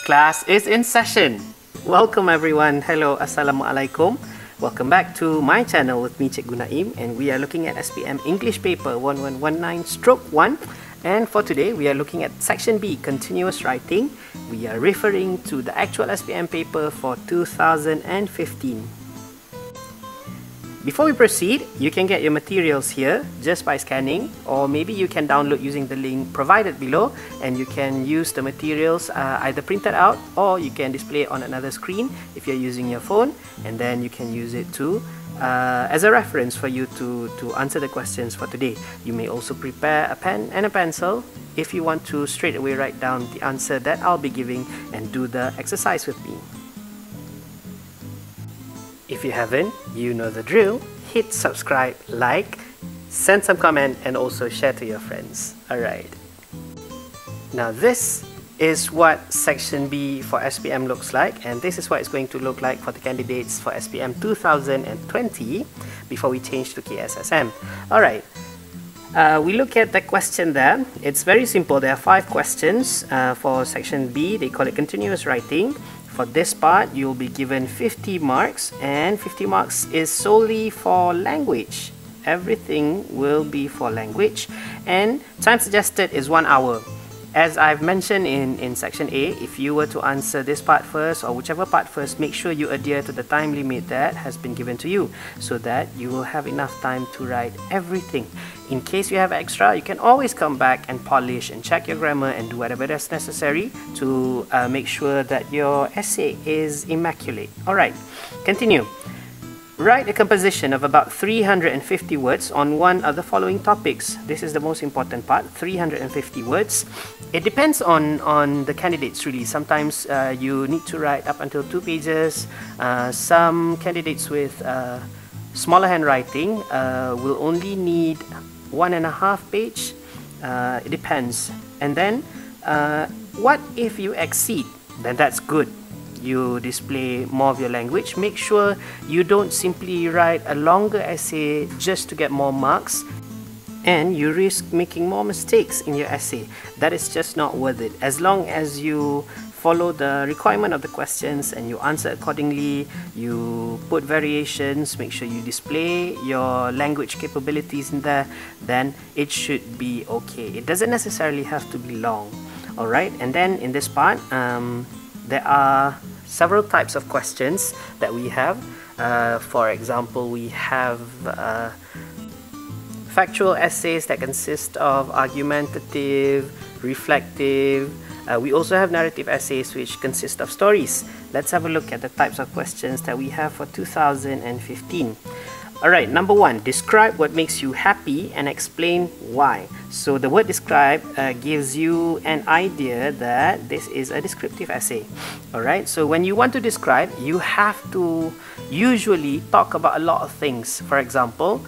Class is in session. Welcome everyone. Hello, Assalamualaikum. Welcome back to my channel with me, Cikgu Naim, and we are looking at SPM English paper 1119/1, and for today we are looking at section B, continuous writing. We are referring to the actual SPM paper for 2015. Before we proceed, you can get your materials here just by scanning, or maybe you can download using the link provided below, and you can use the materials either printed out or you can display it on another screen if you're using your phone, and then you can use it to as a reference for you to answer the questions for today. You may also prepare a pen and a pencil if you want to straight away write down the answer that I'll be giving and do the exercise with me. If you haven't, you know the drill. Hit subscribe, like, send some comment, and also share to your friends. Alright. Now this is what section B for SPM looks like, and this is what it's going to look like for the candidates for SPM 2020 before we change to KSSM. Alright. We look at the question there. It's very simple. There are 5 questions for section B. They call it continuous writing. For this part, you'll be given 50 marks, and 50 marks is solely for language. Everything will be for language, and time suggested is 1 hour. As I've mentioned in section A, if you were to answer this part first or whichever part first, make sure you adhere to the time limit that has been given to you so that you will have enough time to write everything. In case you have extra, you can always come back and polish and check your grammar and do whatever that's necessary to make sure that your essay is immaculate. Alright, continue. Write a composition of about 350 words on one of the following topics. This is the most important part, 350 words. It depends on the candidates really. Sometimes you need to write up until 2 pages. Some candidates with smaller handwriting will only need 1.5 page. It depends. And then what if you exceed? Then that's good. You display more of your language. Make sure you don't simply write a longer essay just to get more marks, and you risk making more mistakes in your essay. That is just not worth it. As long as you follow the requirement of the questions and you answer accordingly, you put variations, make sure you display your language capabilities in there, then it should be okay. It doesn't necessarily have to be long. Alright, and then in this part, there are several types of questions that we have. For example, we have factual essays that consist of argumentative, reflective. We also have narrative essays which consist of stories. Let's have a look at the types of questions that we have for 2015. Alright, number 1, describe what makes you happy and explain why. So the word describe gives you an idea that this is a descriptive essay. Alright, so when you want to describe, you have to usually talk about a lot of things. For example,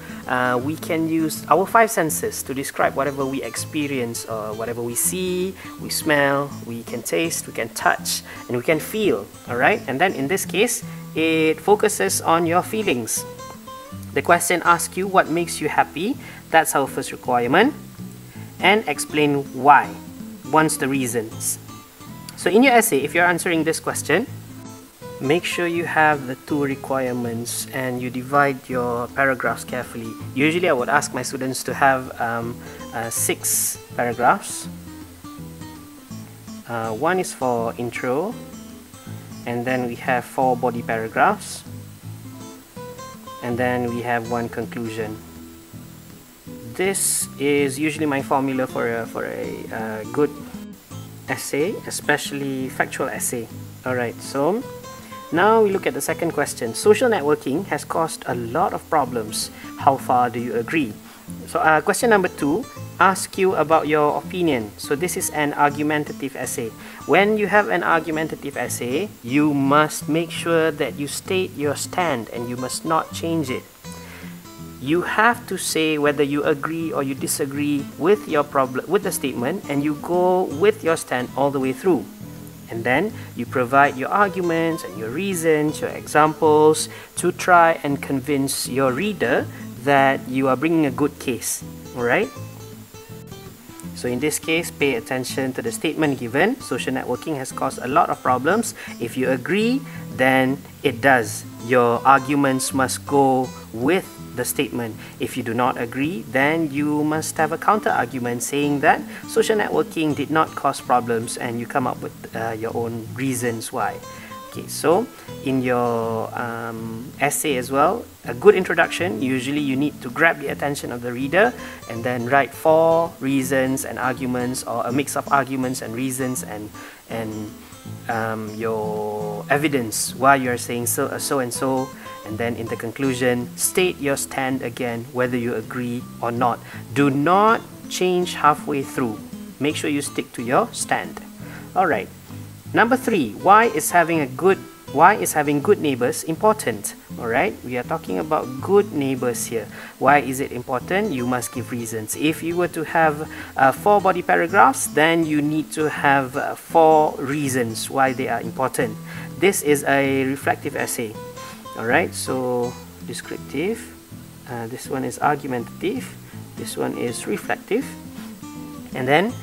we can use our 5 senses to describe whatever we experience or whatever we see, we smell, we can taste, we can touch, and we can feel. Alright, and then in this case, it focuses on your feelings. The question asks you what makes you happy. That's our first requirement. And explain why. Wants the reasons. So in your essay, if you're answering this question, make sure you have the 2 requirements and you divide your paragraphs carefully. Usually I would ask my students to have 6 paragraphs. 1 is for intro, and then we have 4 body paragraphs, and then we have 1 conclusion. This is usually my formula for a good essay, especially factual essay. Alright, so now we look at the second question. Social networking has caused a lot of problems. How far do you agree? So question number 2 asks you about your opinion. So this is an argumentative essay. When you have an argumentative essay, you must make sure that you state your stand and you must not change it. You have to say whether you agree or you disagree with your problem, with the statement, and you go with your stand all the way through. And then you provide your arguments and your reasons, your examples to try and convince your reader that you are bringing a good case. Alright? So in this case, pay attention to the statement given. Social networking has caused a lot of problems. If you agree, then it does. Your arguments must go with the statement. If you do not agree, then you must have a counter argument saying that social networking did not cause problems, and you come up with your own reasons why. Okay, so in your essay as well, a good introduction, usually you need to grab the attention of the reader and then write 4 reasons and arguments, or a mix of arguments and reasons, and your evidence why you're saying so and so, and then in the conclusion, state your stand again, whether you agree or not. Do not change halfway through. Make sure you stick to your stand. Alright. Number 3, why is having good neighbors important? Alright, we are talking about good neighbors here. Why is it important? You must give reasons. If you were to have 4 body paragraphs, then you need to have 4 reasons why they are important. This is a reflective essay. Alright, so descriptive, this one is argumentative, this one is reflective, and then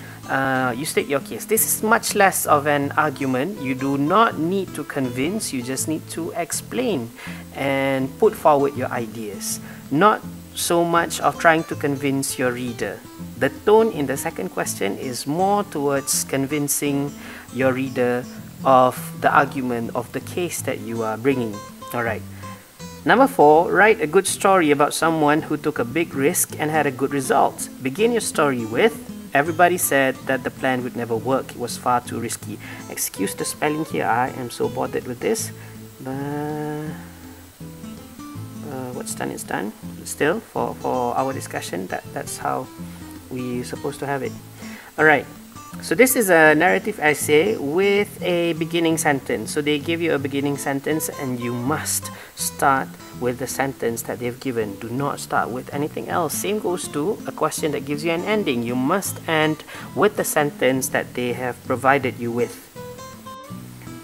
you state your case. This is much less of an argument. You do not need to convince, you just need to explain and put forward your ideas. Not so much of trying to convince your reader. The tone in the second question is more towards convincing your reader of the argument, of the case that you are bringing. Alright. Number 4, write a good story about someone who took a big risk and had a good result. Begin your story with, everybody said that the plan would never work. It was far too risky. Excuse the spelling here. I am so bothered with this. But what's done is done. Still, for our discussion, that's how we're supposed to have it. Alright. So this is a narrative essay with a beginning sentence. So they give you a beginning sentence and you must start with the sentence that they've given. Do not start with anything else. Same goes to a question that gives you an ending. You must end with the sentence that they have provided you with.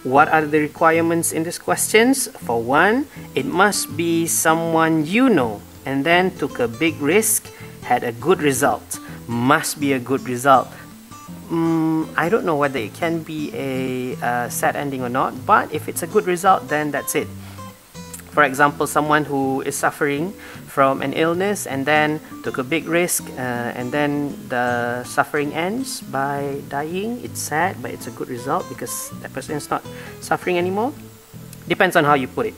What are the requirements in these questions? For one, it must be someone you know and then took a big risk, had a good result. Must be a good result. I don't know whether it can be a sad ending or not, but if it's a good result, then that's it. For example, someone who is suffering from an illness and then took a big risk and then the suffering ends by dying. It's sad, but it's a good result because that person is not suffering anymore. Depends on how you put it.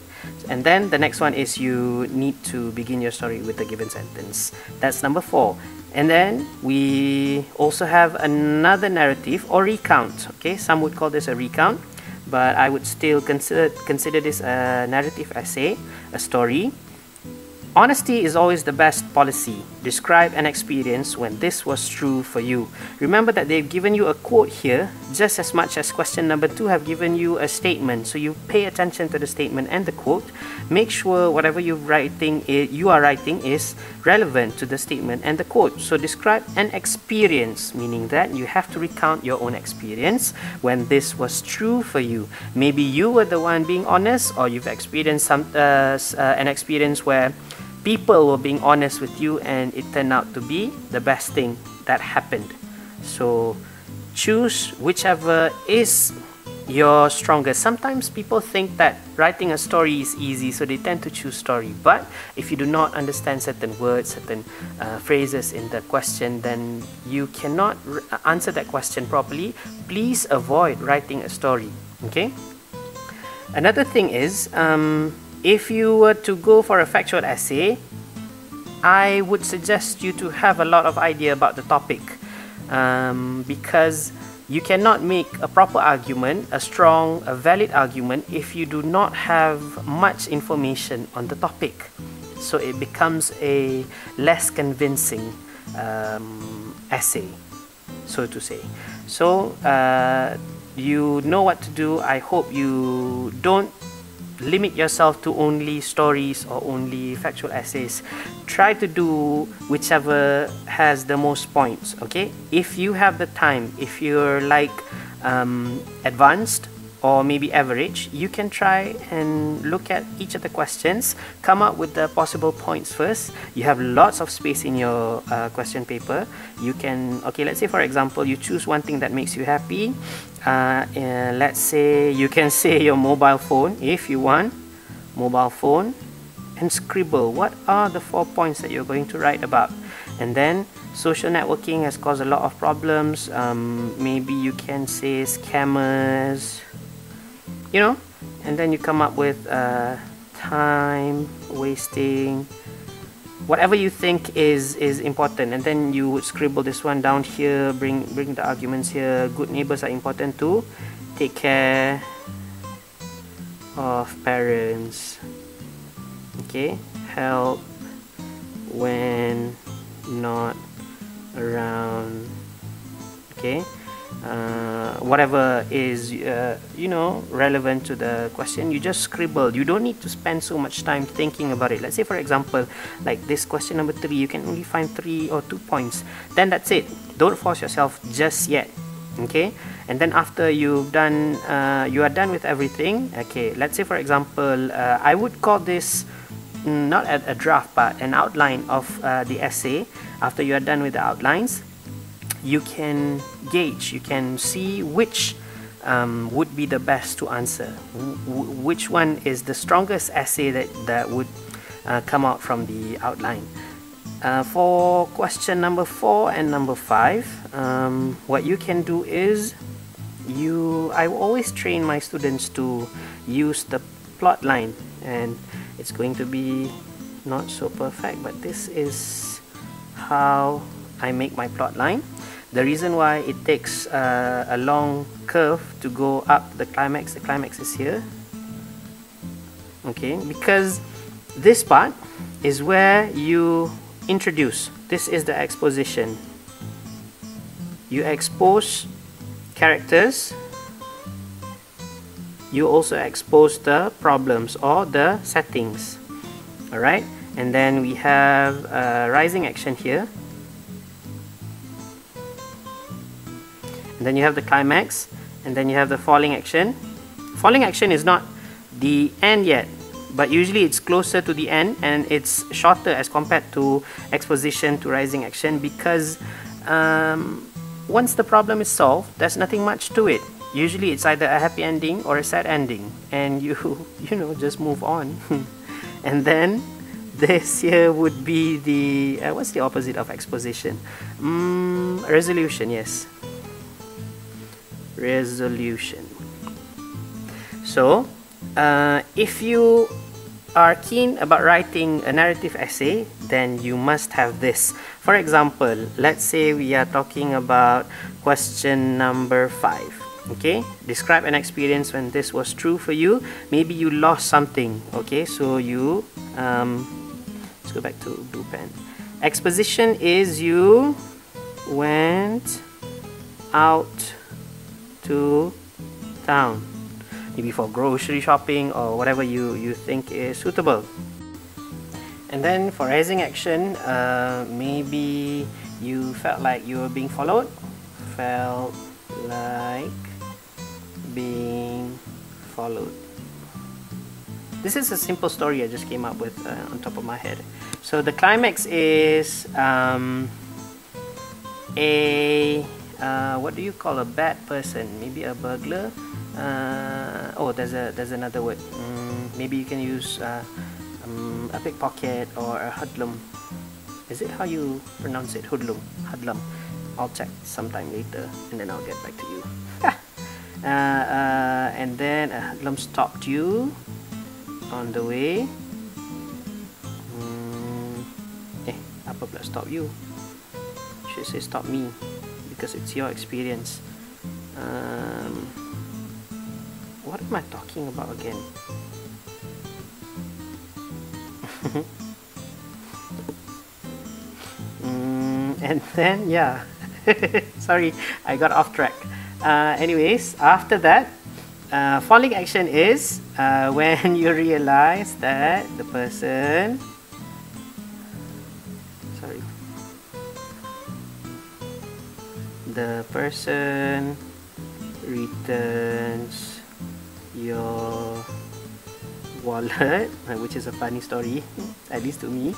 And then the next one is you need to begin your story with the given sentence. That's number 4. And then we also have another narrative or recount. Okay, some would call this a recount, but I would still consider this a narrative essay, a story. Honesty is always the best policy. Describe an experience when this was true for you. Remember that they've given you a quote here just as much as question number 2 have given you a statement. So you pay attention to the statement and the quote. Make sure whatever you are writing is relevant to the statement and the quote. So describe an experience, meaning that you have to recount your own experience when this was true for you. Maybe you were the one being honest, or you've experienced an experience where people were being honest with you and it turned out to be the best thing that happened. So choose whichever is your strongest. Sometimes people think that writing a story is easy, so they tend to choose story. But if you do not understand certain words, certain phrases in the question, then you cannot answer that question properly. Please avoid writing a story. Okay? Another thing is, if you were to go for a factual essay, I would suggest you to have a lot of idea about the topic, because you cannot make a proper argument, a valid argument, if you do not have much information on the topic. So it becomes a less convincing essay, so to say. So you know what to do. I hope you don't limit yourself to only stories or only factual essays. Try to do whichever has the most points. Okay, if you have the time, if you're like advanced, or maybe average, you can try and look at each of the questions, come up with the possible points first. You have lots of space in your question paper. You can, okay, let's say for example, you choose one thing that makes you happy. Let's say you can say your mobile phone if you want, mobile phone, and scribble what are the 4 points that you're going to write about. And then social networking has caused a lot of problems. Maybe you can say scammers, you know, and then you come up with time wasting, whatever you think is important, and then you would scribble this one down here, bring the arguments here. Good neighbors are important too. Take care of parents. Okay, help when not around. Okay, whatever is you know, relevant to the question, you just scribble. You don't need to spend so much time thinking about it. Let's say for example, like this question number 3, you can only find 3 or 2 points, then that's it. Don't force yourself just yet. Okay, and then after you've done you are done with everything. Okay, let's say for example, I would call this not a draft but an outline of the essay. After you are done with the outlines, you can gauge, you can see which would be the best to answer, which one is the strongest essay that would come out from the outline. For question number 4 and number 5, what you can do is I always train my students to use the plot line, and it's going to be not so perfect, but this is how I make my plot line. The reason why it takes a long curve to go up the climax is here. Okay, because this part is where you introduce. This is the exposition. You expose characters. You also expose the problems or the settings. Alright, and then we have rising action here. And then you have the climax, and then you have the falling action. Falling action is not the end yet, but usually it's closer to the end and it's shorter as compared to exposition to rising action, because once the problem is solved, there's nothing much to it. Usually it's either a happy ending or a sad ending, and you know, just move on. And then this here would be the what's the opposite of exposition? Resolution. Yes, resolution. So if you are keen about writing a narrative essay, then you must have this. For example, let's say we are talking about question number 5. Okay, describe an experience when this was true for you. Maybe you lost something. Okay, so you let's go back to blue pen. Exposition is you went out to town, maybe for grocery shopping or whatever you think is suitable. And then for rising action, maybe you felt like you were being followed. Felt like being followed. This is a simple story I just came up with on top of my head. So the climax is what do you call a bad person? Maybe a burglar. Oh, there's another word. Maybe you can use a pickpocket or a hoodlum. Is it how you pronounce it? Hoodlum. Hoodlum. I'll check sometime later and then I'll get back to you. And then a hoodlum stopped you on the way. Apa pula stop you? Should say stop me, because it's your experience. What am I talking about again? And then yeah, sorry, I got off track. Anyways, after that, falling action is when you realize that the person, sorry, the person returns your wallet, which is a funny story, at least to me,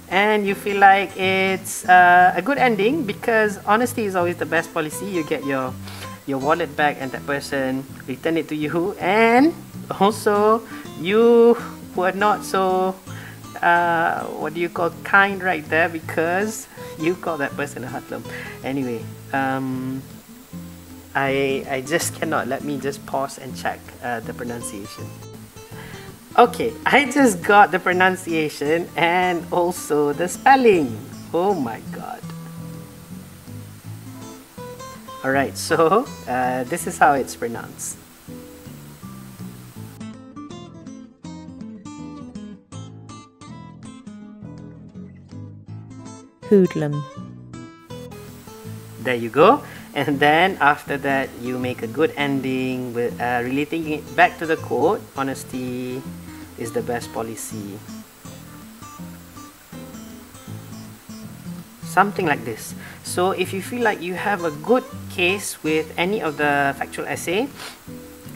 and you feel like it's a good ending, because honesty is always the best policy. You get your wallet back and that person return it to you, and also you were not so what do you call, kind right there, because you call that person a hoodlum. Anyway, I just cannot. Let me just pause and check the pronunciation. Okay, I just got the pronunciation and also the spelling. Oh my god. Alright, so this is how it's pronounced. Hoodlum. There you go. And then after that, you make a good ending with relating it back to the quote. Honesty is the best policy. Something like this. So if you feel like you have a good case with any of the factual essay,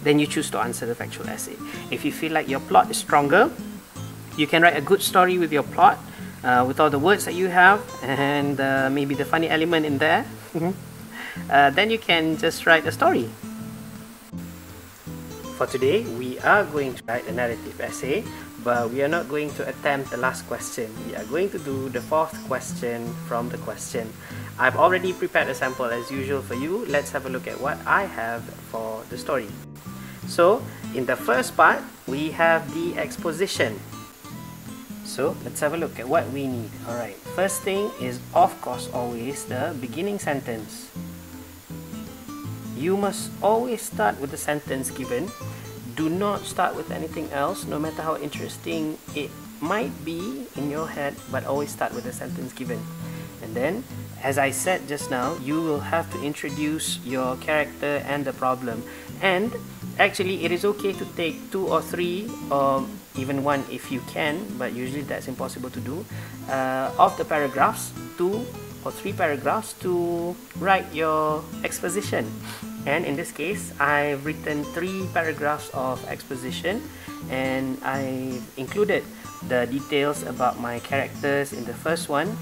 then you choose to answer the factual essay. If you feel like your plot is stronger, you can write a good story with your plot, with all the words that you have, and maybe the funny element in there. Then you can just write a story. For today, we are going to write a narrative essay, but we are not going to attempt the last question. We are going to do the fourth question from the question. I've already prepared a sample as usual for you. Let's have a look at what I have for the story. So, in the first part, we have the exposition. So, let's have a look at what we need. Alright, first thing is, of course, always the beginning sentence. You must always start with the sentence given. Do not start with anything else, no matter how interesting it might be in your head, but always start with the sentence given. And then, as I said just now, you will have to introduce your character and the problem. And actually, it is okay to take 2 or 3 or even 1 if you can, but usually that's impossible to do, of the paragraphs, 2 or 3 paragraphs to write your exposition. And in this case, I've written 3 paragraphs of exposition, and I included the details about my characters in the first one.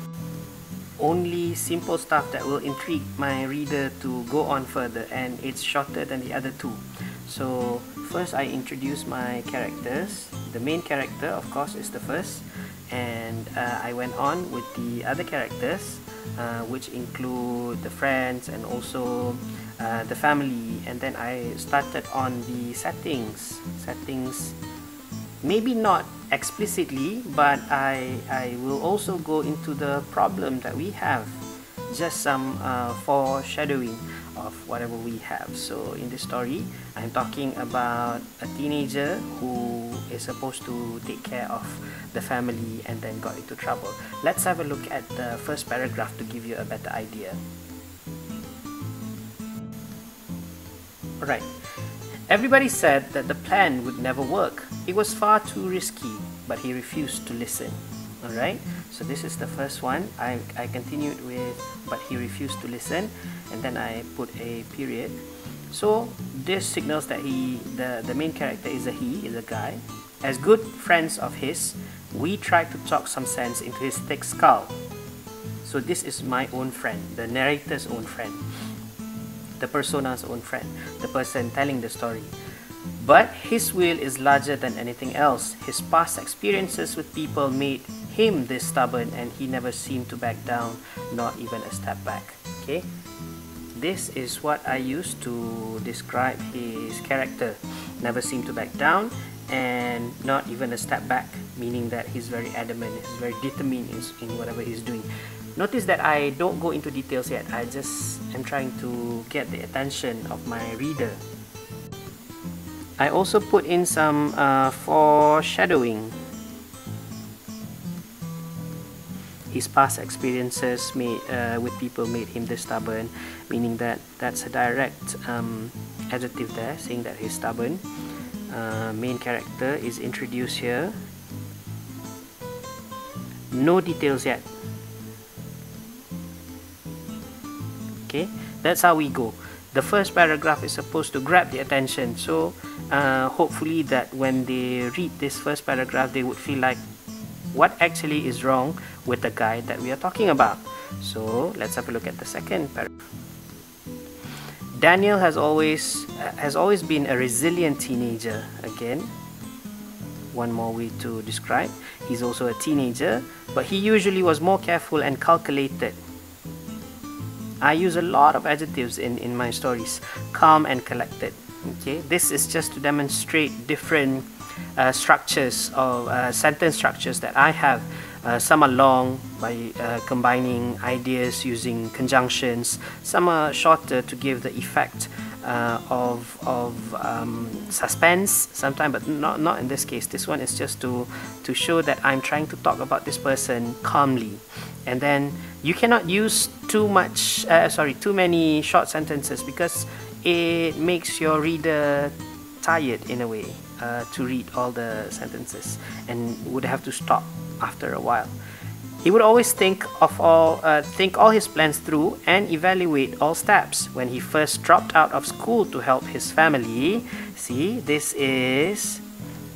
Only simple stuff that will intrigue my reader to go on further, and it's shorter than the other 2. So first I introduce my characters. The main character, of course, is the first, and I went on with the other characters, which include the friends and also the family. And then I started on the settings, maybe not explicitly, but I will also go into the problem that we have, just some foreshadowing of whatever we have. So in this story, I'm talking about a teenager who is supposed to take care of the family and then got into trouble. Let's have a look at the first paragraph to give you a better idea. Alright, everybody said that the plan would never work. It was far too risky, but he refused to listen. Alright, so this is the first one. I continued with but he refused to listen, and then I put a period. So this signals that the main character is a guy. As good friends of his, we tried to talk some sense into his thick skull. So this is my own friend, the narrator's own friend, the persona's own friend, the person telling the story. But his will is larger than anything else. His past experiences with people made him this stubborn, and he never seemed to back down, not even a step back. Okay, this is what I used to describe his character. Never seemed to back down and not even a step back, meaning that he's very adamant, he's very determined in whatever he's doing. Notice that I don't go into details yet. I just am trying to get the attention of my reader. I also put in some foreshadowing. His past experiences with people made him this stubborn, meaning that that's a direct adjective there, saying that he's stubborn. Main character is introduced here. No details yet. Okay, that's how we go. the first paragraph is supposed to grab the attention. So hopefully that when they read this first paragraph, they would feel like what actually is wrong with the guy that we are talking about. So let's have a look at the second paragraph. Daniel has always been a resilient teenager. Again, one more way to describe. He's also a teenager, but he usually was more careful and calculated. I use a lot of adjectives in my stories. Calm and collected. Okay, this is just to demonstrate different structures of sentence structures that I have. Some are long by combining ideas using conjunctions. Some are shorter to give the effect of suspense sometimes, but not in this case. This one is just to show that I'm trying to talk about this person calmly. And then you cannot use too many short sentences, because it makes your reader tired in a way to read all the sentences and would have to stop after a while. He would always think all his plans through and evaluate all steps. When he first dropped out of school to help his family, see, this is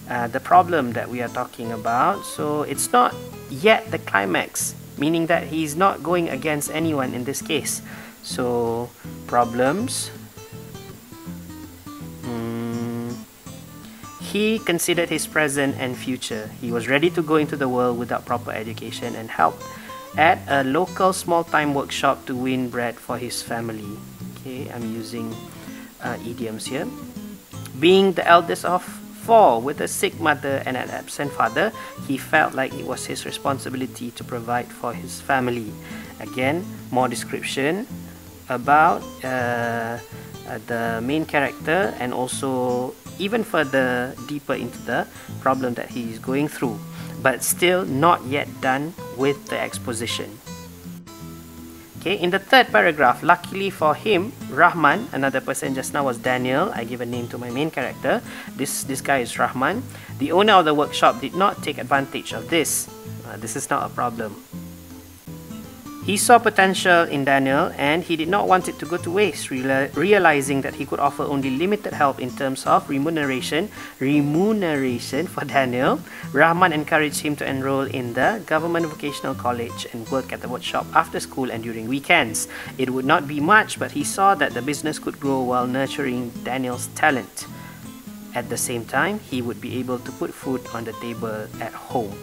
the problem that we are talking about. So it's not yet the climax, meaning that he's not going against anyone in this case. So problems. He considered his present and future. He was ready to go into the world without proper education and helped at a local small-time workshop to win bread for his family. Okay, I'm using idioms here. Being the eldest of 4 with a sick mother and an absent father, he felt like it was his responsibility to provide for his family. Again, more description about the main character, and also even further deeper into the problem that he is going through, but still not yet done with the exposition. Okay, in the third paragraph, luckily for him, Rahman, another person just now was Daniel. I give a name to my main character. This guy is Rahman. The owner of the workshop did not take advantage of this. This is not a problem. He saw potential in Daniel and he did not want it to go to waste, realizing that he could offer only limited help in terms of remuneration for Daniel. Rahman encouraged him to enroll in the government vocational college and work at the workshop after school and during weekends. It would not be much, but he saw that the business could grow while nurturing Daniel's talent. At the same time, he would be able to put food on the table at home.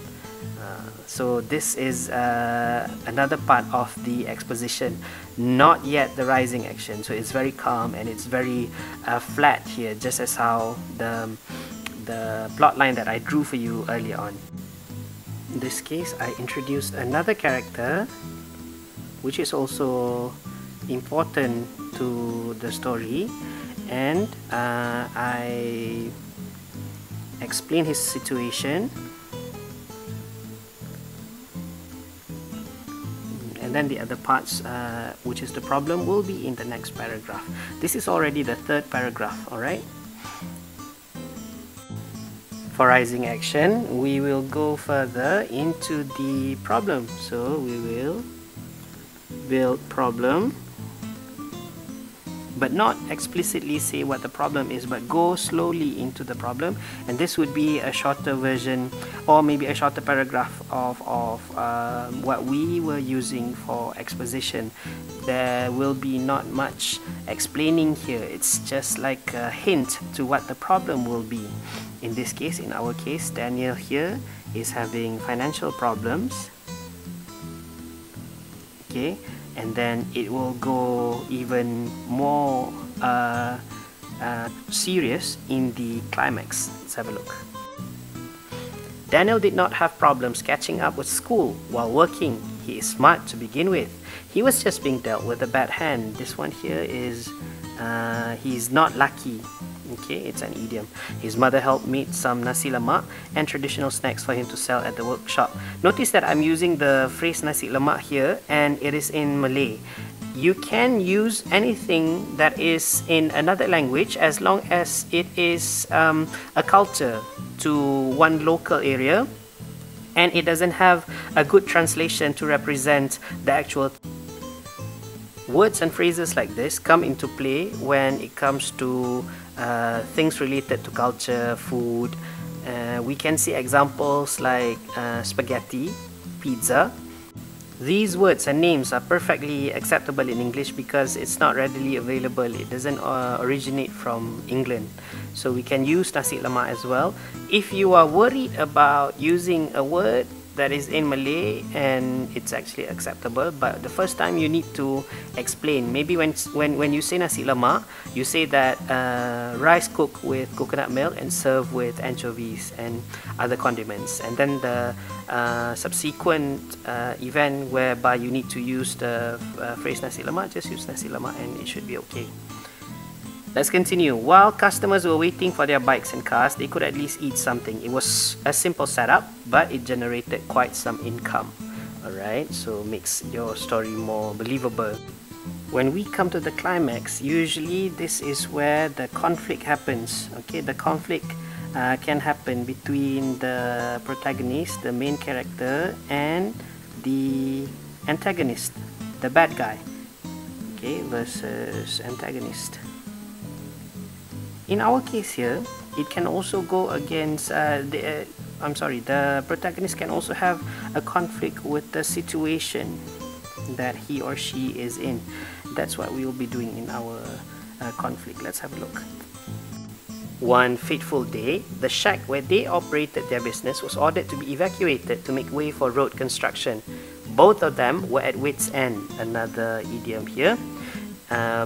So this is another part of the exposition, not yet the rising action. So it's very calm and it's very flat here, just as how the plot line that I drew for you earlier on. In this case, I introduced another character which is also important to the story, and I explain his situation. And then the other parts, which is the problem, will be in the next paragraph. This is already the third paragraph, alright? For rising action, we will go further into the problem. So we will build problem, but not explicitly say what the problem is, but go slowly into the problem. And this would be a shorter version, or maybe a shorter paragraph of what we were using for exposition. There will be not much explaining here. It's just like a hint to what the problem will be. In this case, in our case, Daniel here is having financial problems. Okay, and then it will go even more serious in the climax. Let's have a look. Daniel did not have problems catching up with school while working. He is smart to begin with. He was just being dealt with a bad hand. This one here is he's not lucky. Okay, it's an idiom. His mother helped make some nasi lemak and traditional snacks for him to sell at the workshop. Notice that I'm using the phrase nasi lemak here, and it is in Malay. You can use anything that is in another language as long as it is a culture to one local area and it doesn't have a good translation to represent the actual. Words and phrases like this come into play when it comes to things related to culture, food. We can see examples like spaghetti, pizza. These words and names are perfectly acceptable in English because it's not readily available. It doesn't originate from England. So we can use nasi lemak as well. If you are worried about using a word that is in Malay and it's actually acceptable, but the first time you need to explain. Maybe when you say nasi lemak, you say that rice cooked with coconut milk and served with anchovies and other condiments, and then the subsequent event whereby you need to use the phrase nasi lemak, just use nasi lemak and it should be okay. Let's continue. While customers were waiting for their bikes and cars, they could at least eat something. It was a simple setup, but it generated quite some income. Alright, so makes your story more believable. When we come to the climax, usually this is where the conflict happens. Okay, the conflict can happen between the protagonist, the main character, and the antagonist, the bad guy. Okay, versus antagonist. In our case here, it can also go against the protagonist can also have a conflict with the situation that he or she is in. That's what we will be doing in our conflict. Let's have a look. One fateful day, the shack where they operated their business was ordered to be evacuated to make way for road construction. Both of them were at wit's end, another idiom here,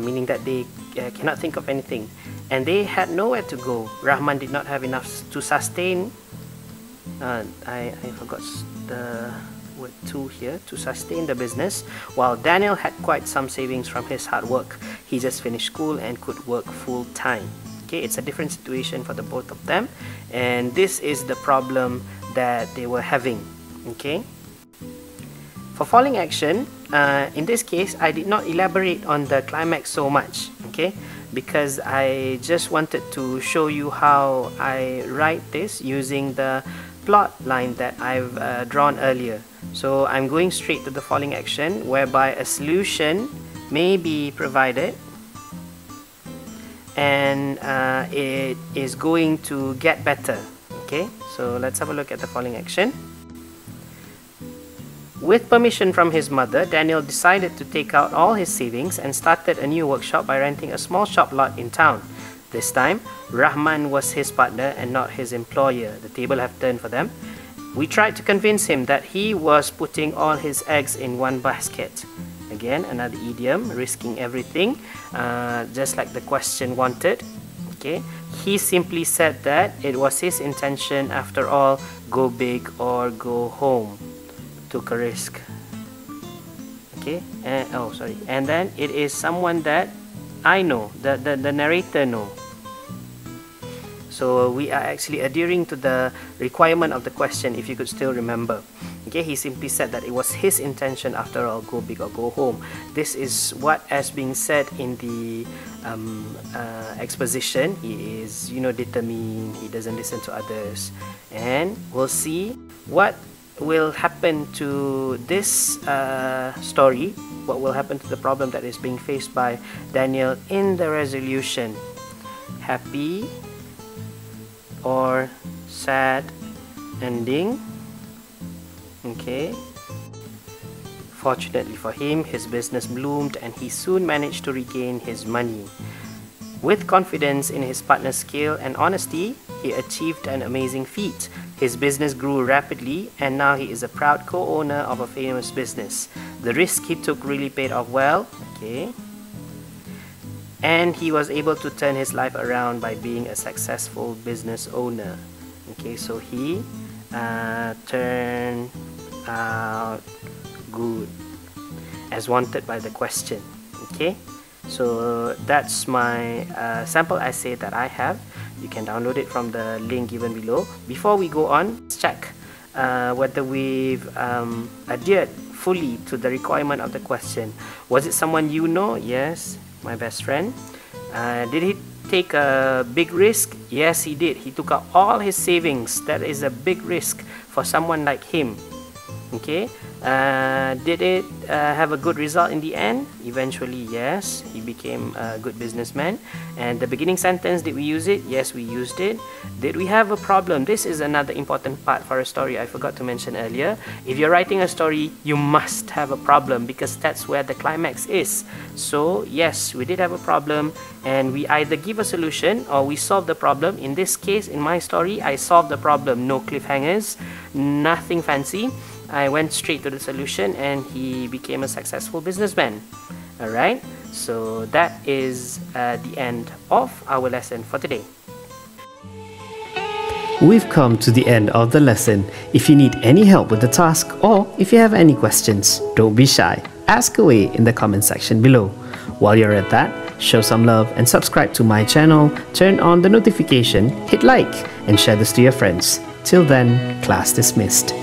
meaning that they cannot think of anything. And they had nowhere to go. Rahman did not have enough to sustain, I forgot the word to here, to sustain the business, while Daniel had quite some savings from his hard work. He just finished school and could work full time. Okay, it's a different situation for the both of them, and this is the problem that they were having. Okay. For falling action, in this case, I did not elaborate on the climax so much, okay, because I just wanted to show you how I write this using the plot line that I've drawn earlier. So I'm going straight to the falling action, whereby a solution may be provided and it is going to get better. Okay, so let's have a look at the falling action. With permission from his mother, Daniel decided to take out all his savings and started a new workshop by renting a small shop lot in town. This time, Rahman was his partner and not his employer. The table have turned for them. We tried to convince him that he was putting all his eggs in one basket. Again, another idiom, risking everything, just like the question wanted. Okay, he simply said that it was his intention, after all, go big or go home. Took a risk. Okay, and then it is someone that I know, the narrator know. So we are actually adhering to the requirement of the question, if you could still remember. Okay, he simply said that it was his intention, after all, go big or go home. This is what has been said in the exposition. He is, determined, he doesn't listen to others. And we'll see what will happen to this story, what will happen to the problem that is being faced by Daniel in the resolution. Happy or sad ending. Okay. Fortunately for him, his business bloomed and he soon managed to regain his money. With confidence in his partner's skill and honesty, he achieved an amazing feat. His business grew rapidly and now he is a proud co-owner of a famous business. The risk he took really paid off well. Okay. And he was able to turn his life around by being a successful business owner. Okay, so he turned out good, as wanted by the question. Okay, so that's my sample essay that I have. You can download it from the link given below. Before we go on, let's check whether we've adhered fully to the requirement of the question. Was it someone you know? Yes, my best friend. Did he take a big risk? Yes, he did. He took out all his savings. That is a big risk for someone like him. Okay, did it have a good result in the end? Eventually, yes, he became a good businessman. And the beginning sentence, did we use it? Yes, we used it. Did we have a problem? This is another important part for a story I forgot to mention earlier. If you're writing a story, you must have a problem, because that's where the climax is. So yes, we did have a problem, and we either give a solution or we solve the problem. In this case, in my story, I solved the problem. No cliffhangers, nothing fancy. I went straight to the solution, and he became a successful businessman. Alright, so that is the end of our lesson for today. We've come to the end of the lesson. If you need any help with the task, or if you have any questions, don't be shy. Ask away in the comment section below. While you're at that, show some love and subscribe to my channel, turn on the notification, hit like, and share this to your friends. Till then, class dismissed.